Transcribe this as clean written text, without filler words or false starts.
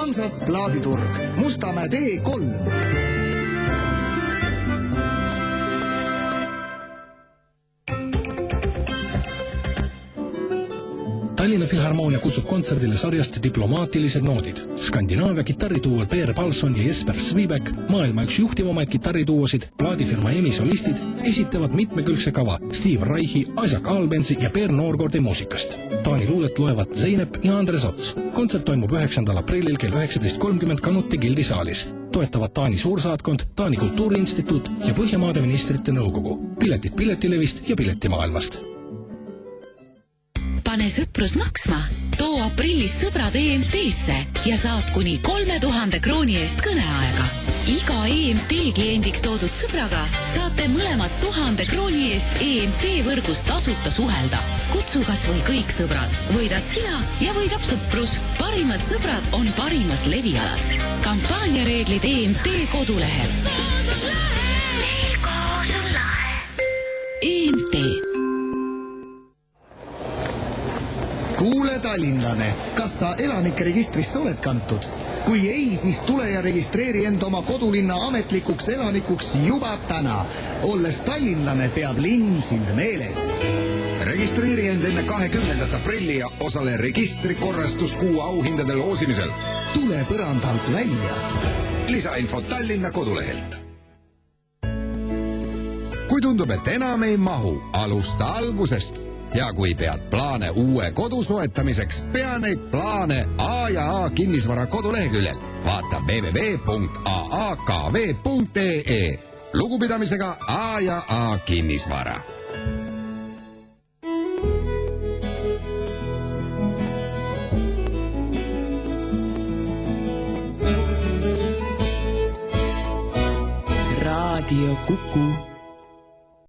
Hansas plaaditurg, Mustamäe tee 3. Tallinna Filharmoonia kutsub kontserdile sarjast Diplomaatilised noodid. Skandinaavia kitarrituuod Peer Palsson ja Jesper Sviibek, maailma üks juhtivamaid kitarrituuosid, plaadifirma EMI solistid, esitavad mitmekülgse kava Steve Reichi, Isaac Albensi ja Per Noorgordi muusikast. Taani luulet loevad Zeynep ja Andres Ots. Kontsert toimub 9. aprillil kell 19.30 Kanuti Gildi saalis. Toetavad Taani suursaatkond, Taani Kultuuriinstituut ja Põhjamaade ministrite nõukogu. Piletid Piletilevist ja Piletimaailmast. Pane sõprus maksma. Too aprillis sõbrad EMT-sse ja saad kuni 3000 krooni eest kõneaega. Iga EMT kliendiks toodud sõbraga saate mõlemad 1000 krooni eest EMT võrgus tasuta suhelda. Kutsu kas või kõik sõbrad. Võidad sina ja võidab sõprus. Parimad sõbrad on parimas levialas. Kampaania reeglid EMT kodulehel. EMT. Kuule tallinlane, kas sa elanike registrisse oled kantud? Kui ei, siis tule ja registreeri end oma kodulinna ametlikuks elanikuks juba täna. Olles tallinlane peab linn sind meeles. Registreeri end enne 20. aprilli ja osale registrikorrastuskuu auhindade loosimisel. Tule põrandalt välja. Lisainfo Tallinna kodulehelt. Kui tundub, et enam ei mahu, alusta algusest. Ja kui pead plaane uue kodu soetamiseks, pea neid plaane A&A kinnisvara koduleheküljel. Vaata www.aakv.ee. Lugupidamisega A&A kinnisvara. Radio Kuku.